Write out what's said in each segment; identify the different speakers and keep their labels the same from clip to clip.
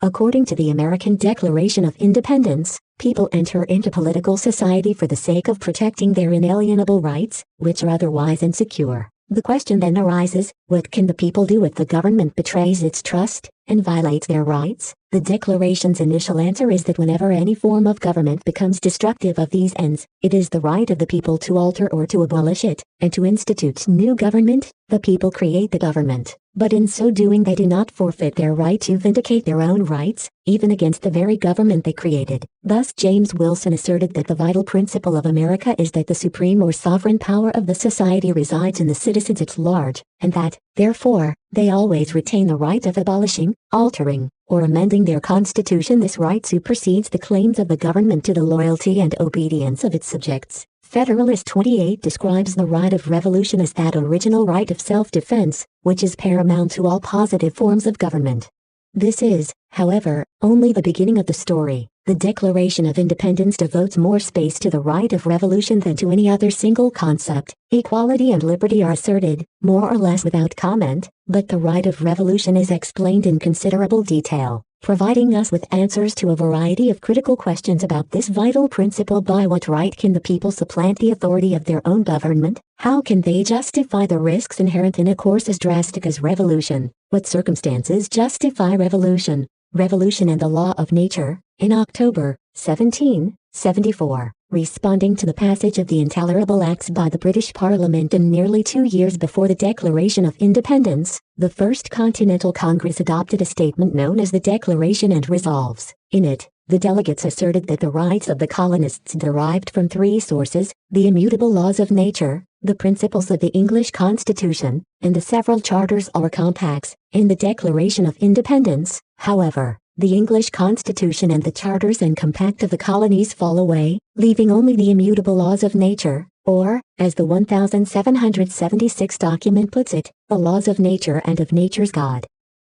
Speaker 1: According to the American Declaration of Independence, people enter into political society for the sake of protecting their inalienable rights, which are otherwise insecure. The question then arises, what can the people do if the government betrays its trust and violates their rights? The Declaration's initial answer is that whenever any form of government becomes destructive of these ends, it is the right of the people to alter or to abolish it, and to institute new government. The people create the government, but in so doing they do not forfeit their right to vindicate their own rights, even against the very government they created. Thus James Wilson asserted that the vital principle of America is that the supreme or sovereign power of the society resides in the citizens at large, and that, therefore, they always retain the right of abolishing, altering, or amending their constitution. This right supersedes the claims of the government to the loyalty and obedience of its subjects. Federalist 28 describes the right of revolution as that original right of self-defense, which is paramount to all positive forms of government. This is, however, only the beginning of the story. The Declaration of Independence devotes more space to the right of revolution than to any other single concept. Equality and liberty are asserted, more or less without comment, but the right of revolution is explained in considerable detail, providing us with answers to a variety of critical questions about this vital principle. By what right can the people supplant the authority of their own government? How can they justify the risks inherent in a course as drastic as revolution? What circumstances justify revolution? Revolution and the Law of Nature. In October 1774, responding to the passage of the Intolerable Acts by the British Parliament and nearly 2 years before the Declaration of Independence, the First Continental Congress adopted a statement known as the Declaration and Resolves. In it, the delegates asserted that the rights of the colonists derived from three sources: the immutable laws of nature, the principles of the English Constitution, and the several charters or compacts. In the Declaration of Independence, however, the English Constitution and the charters and compact of the colonies fall away, leaving only the immutable laws of nature, or, as the 1776 document puts it, the laws of nature and of nature's God.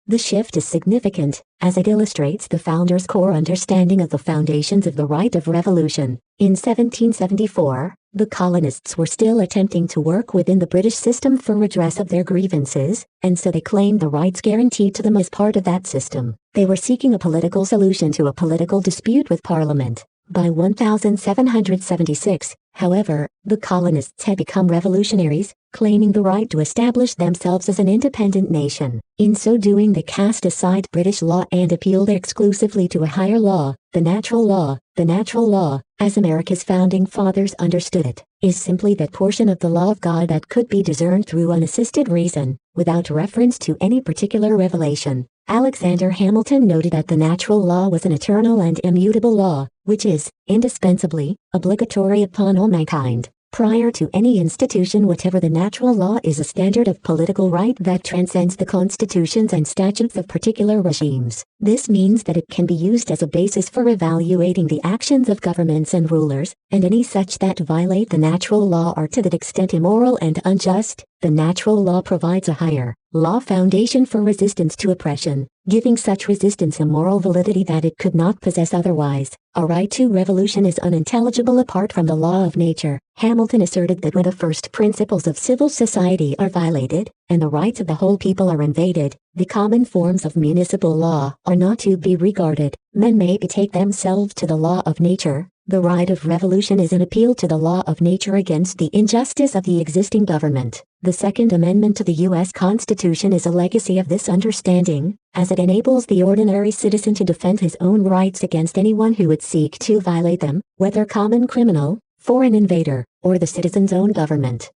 Speaker 1: The shift is significant, as it illustrates the founders' core understanding of the foundations of the right of revolution. In 1774, the colonists were still attempting to work within the British system for redress of their grievances, and so they claimed the rights guaranteed to them as part of that system. They were seeking a political solution to a political dispute with Parliament. By 1776, however, the colonists had become revolutionaries, claiming the right to establish themselves as an independent nation. In so doing, they cast aside British law and appealed exclusively to a higher law, the natural law. The natural law, as America's founding fathers understood it, is simply that portion of the law of God that could be discerned through unassisted reason, without reference to any particular revelation. Alexander Hamilton noted that the natural law was an eternal and immutable law, which is, indispensably, obligatory upon all mankind. Prior to any institution whatever, the natural law is a standard of political right that transcends the constitutions and statutes of particular regimes. This means that it can be used as a basis for evaluating the actions of governments and rulers, and any such that violate the natural law are to that extent immoral and unjust. The natural law provides a higher law foundation for resistance to oppression, giving such resistance a moral validity that it could not possess otherwise. A right to revolution is unintelligible apart from the law of nature. Hamilton asserted that when the first principles of civil society are violated, and the rights of the whole people are invaded, the common forms of municipal law are not to be regarded. Men may betake themselves to the law of nature. The right of revolution is an appeal to the law of nature against the injustice of the existing government. The Second Amendment to the U.S. Constitution is a legacy of this understanding, as it enables the ordinary citizen to defend his own rights against anyone who would seek to violate them, whether common criminal, foreign invader, or the citizen's own government.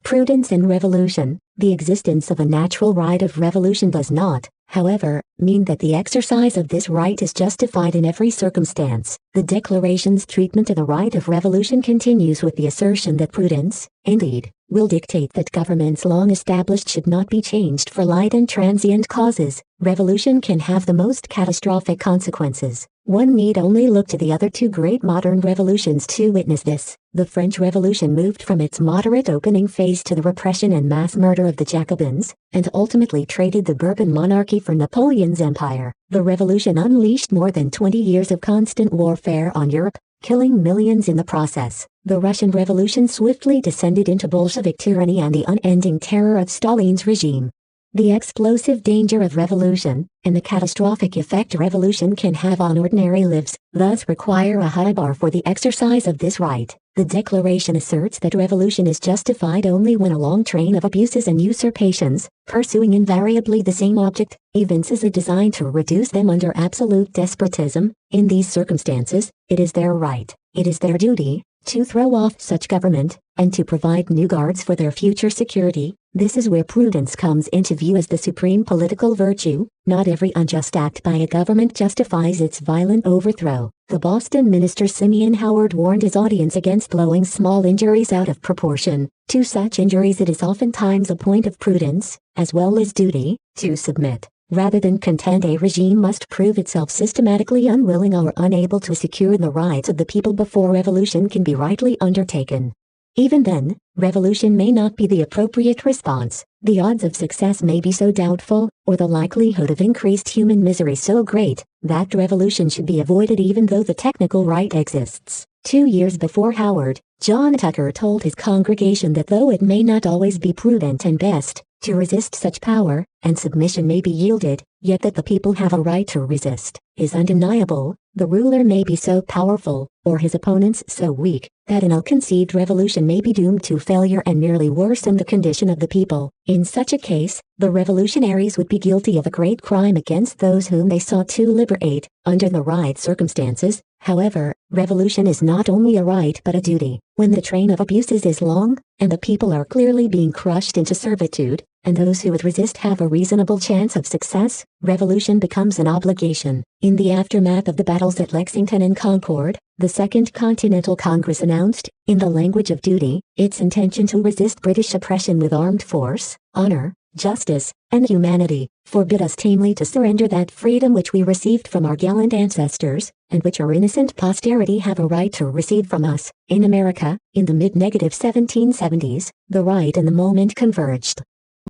Speaker 1: Prudence in revolution. The existence of a natural right of revolution does not, however, mean that the exercise of this right is justified in every circumstance. The Declaration's treatment of the right of revolution continues with the assertion that prudence, indeed, will dictate that governments long established should not be changed for light and transient causes. Revolution can have the most catastrophic consequences. One need only look to the other two great modern revolutions to witness this. The French Revolution moved from its moderate opening phase to the repression and mass murder of the Jacobins, and ultimately traded the Bourbon monarchy for Napoleon's empire. The revolution unleashed more than 20 years of constant warfare on Europe, killing millions in the process. The Russian Revolution swiftly descended into Bolshevik tyranny and the unending terror of Stalin's regime. the explosive danger of revolution, and the catastrophic effect revolution can have on ordinary lives, thus require a high bar for the exercise of this right. The Declaration asserts that revolution is justified only when a long train of abuses and usurpations, pursuing invariably the same object, evinces a design to reduce them under absolute despotism. In these circumstances, it is their right, it is their duty, to throw off such government, and to provide new guards for their future security. This is where prudence comes into view as the supreme political virtue. Not every unjust act by a government justifies its violent overthrow. The Boston minister Simeon Howard warned his audience against blowing small injuries out of proportion. To such injuries it is oftentimes a point of prudence, as well as duty, to submit. Rather than contend a regime must prove itself systematically unwilling or unable to secure the rights of the people before revolution can be rightly undertaken. Even then, revolution may not be the appropriate response. The odds of success may be so doubtful, or the likelihood of increased human misery so great, that revolution should be avoided even though the technical right exists. 2 years before Howard, John Tucker told his congregation that though it may not always be prudent and best to resist such power, and submission may be yielded, yet that the people have a right to resist, is undeniable. The ruler may be so powerful, or his opponents so weak, that an ill-conceived revolution may be doomed to failure and merely worsen the condition of the people. In such a case, the revolutionaries would be guilty of a great crime against those whom they sought to liberate. Under the right circumstances, however, revolution is not only a right but a duty. When the train of abuses is long, and the people are clearly being crushed into servitude, and those who would resist have a reasonable chance of success, revolution becomes an obligation. In the aftermath of the battles at Lexington and Concord, the Second Continental Congress announced, in the language of duty, its intention to resist British oppression with armed force, honor, justice, and humanity. Forbid us tamely to surrender that freedom which we received from our gallant ancestors, and which our innocent posterity have a right to receive from us. In America, in the mid-1770s, the right and the moment converged.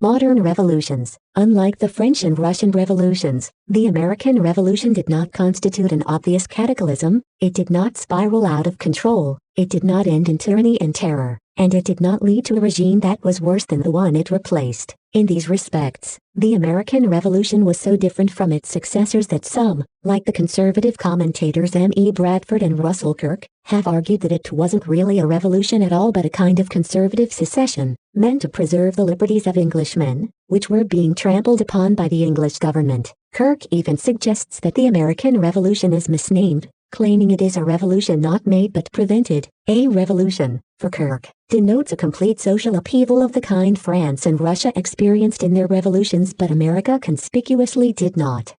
Speaker 1: Modern revolutions. Unlike the French and Russian revolutions, the American Revolution did not constitute an obvious cataclysm, it did not spiral out of control, it did not end in tyranny and terror, and it did not lead to a regime that was worse than the one it replaced. In these respects, the American Revolution was so different from its successors that some, like the conservative commentators M. E. Bradford and Russell Kirk, have argued that it wasn't really a revolution at all but a kind of conservative secession, meant to preserve the liberties of Englishmen, which were being trampled upon by the English government. Kirk even suggests that the American Revolution is misnamed, claiming it is a revolution not made but prevented. A revolution, for Kirk, denotes a complete social upheaval of the kind France and Russia experienced in their revolutions but America conspicuously did not.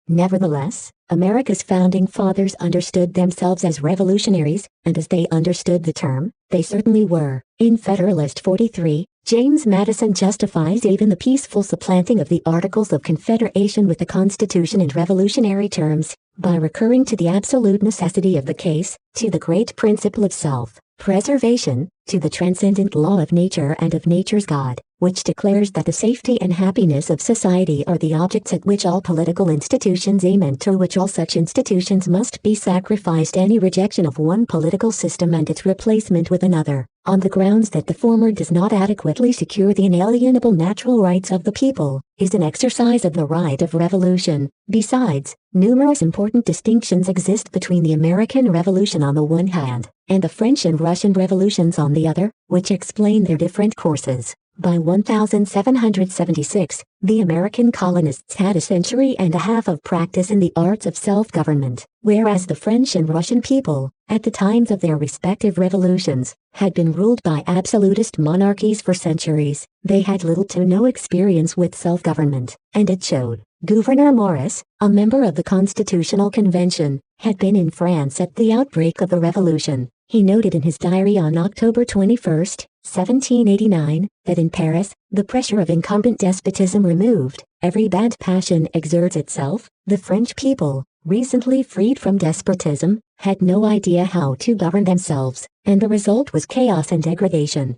Speaker 1: Nevertheless, America's founding fathers understood themselves as revolutionaries, and as they understood the term, they certainly were. In Federalist 43, James Madison justifies even the peaceful supplanting of the Articles of Confederation with the Constitution in revolutionary terms, by recurring to the absolute necessity of the case, to the great principle of self-preservation, to the transcendent law of nature and of nature's God, which declares that the safety and happiness of society are the objects at which all political institutions aim and to which all such institutions must be sacrificed. Any rejection of one political system and its replacement with another, on the grounds that the former does not adequately secure the inalienable natural rights of the people, is an exercise of the right of revolution. Besides, numerous important distinctions exist between the American Revolution on the one hand, and the French and Russian revolutions on the other, which explain their different courses. By 1776, the American colonists had a century and a half of practice in the arts of self-government, whereas the French and Russian people, at the times of their respective revolutions, had been ruled by absolutist monarchies for centuries. They had little to no experience with self-government, and it showed. Gouverneur Morris, a member of the Constitutional Convention, had been in France at the outbreak of the Revolution. He noted in his diary on October 21, 1789, that in Paris, the pressure of incumbent despotism removed, every bad passion exerts itself. The French people, recently freed from despotism, had no idea how to govern themselves, and the result was chaos and degradation.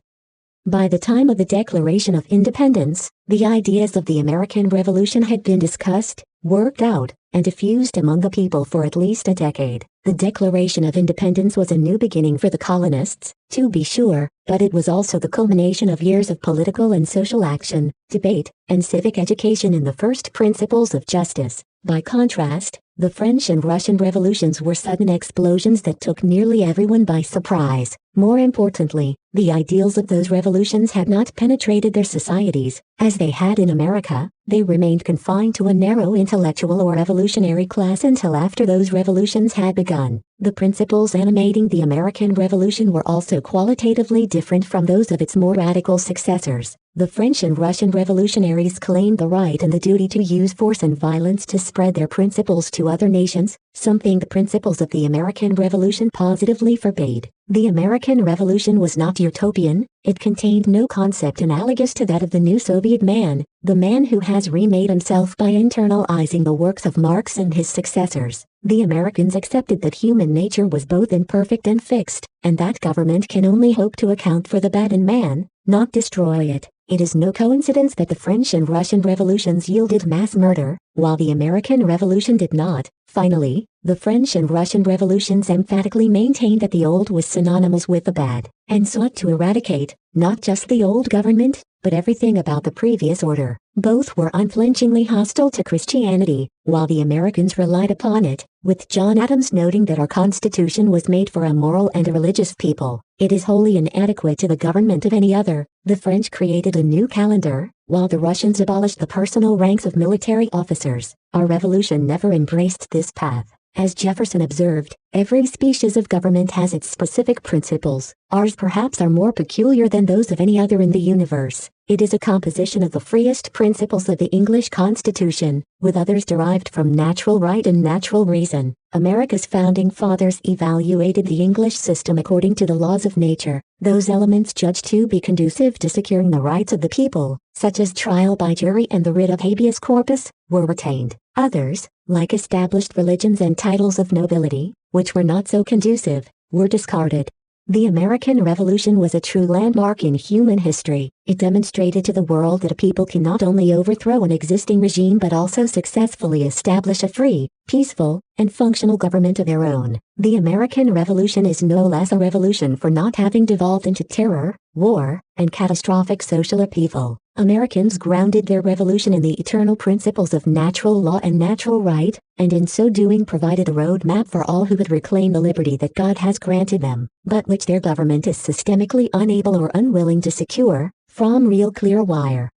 Speaker 1: By the time of the Declaration of Independence, the ideas of the American Revolution had been discussed, worked out, and diffused among the people for at least a decade. The Declaration of Independence was a new beginning for the colonists, to be sure, but it was also the culmination of years of political and social action, debate, and civic education in the first principles of justice. By contrast, the French and Russian revolutions were sudden explosions that took nearly everyone by surprise. More importantly, the ideals of those revolutions had not penetrated their societies, as they had in America. They remained confined to a narrow intellectual or revolutionary class until after those revolutions had begun. The principles animating the American Revolution were also qualitatively different from those of its more radical successors. The French and Russian revolutionaries claimed the right and the duty to use force and violence to spread their principles to other nations, something the principles of the American Revolution positively forbade. The American Revolution was not utopian. It contained no concept analogous to that of the new Soviet man, the man who has remade himself by internalizing the works of Marx and his successors. The Americans accepted that human nature was both imperfect and fixed, and that government can only hope to account for the bad in man, not destroy it. It is no coincidence that the French and Russian revolutions yielded mass murder, while the American Revolution did not. Finally, the French and Russian revolutions emphatically maintained that the old was synonymous with the bad, and sought to eradicate, not just the old government, but everything about the previous order. Both were unflinchingly hostile to Christianity, while the Americans relied upon it, with John Adams noting that our Constitution was made for a moral and a religious people. It is wholly inadequate to the government of any other. The French created a new calendar, while the Russians abolished the personal ranks of military officers. Our revolution never embraced this path. As Jefferson observed, every species of government has its specific principles. Ours perhaps are more peculiar than those of any other in the universe. It is a composition of the freest principles of the English Constitution, with others derived from natural right and natural reason. America's founding fathers evaluated the English system according to the laws of nature. Those elements judged to be conducive to securing the rights of the people, such as trial by jury and the writ of habeas corpus, were retained. Others, like established religions and titles of nobility, which were not so conducive, were discarded. The American Revolution was a true landmark in human history. It demonstrated to the world that a people can not only overthrow an existing regime but also successfully establish a free, peaceful, and functional government of their own. The American Revolution is no less a revolution for not having devolved into terror, war, and catastrophic social upheaval. Americans grounded their revolution in the eternal principles of natural law and natural right, and in so doing provided a roadmap for all who would reclaim the liberty that God has granted them, but which their government is systemically unable or unwilling to secure. From Real Clear Wire.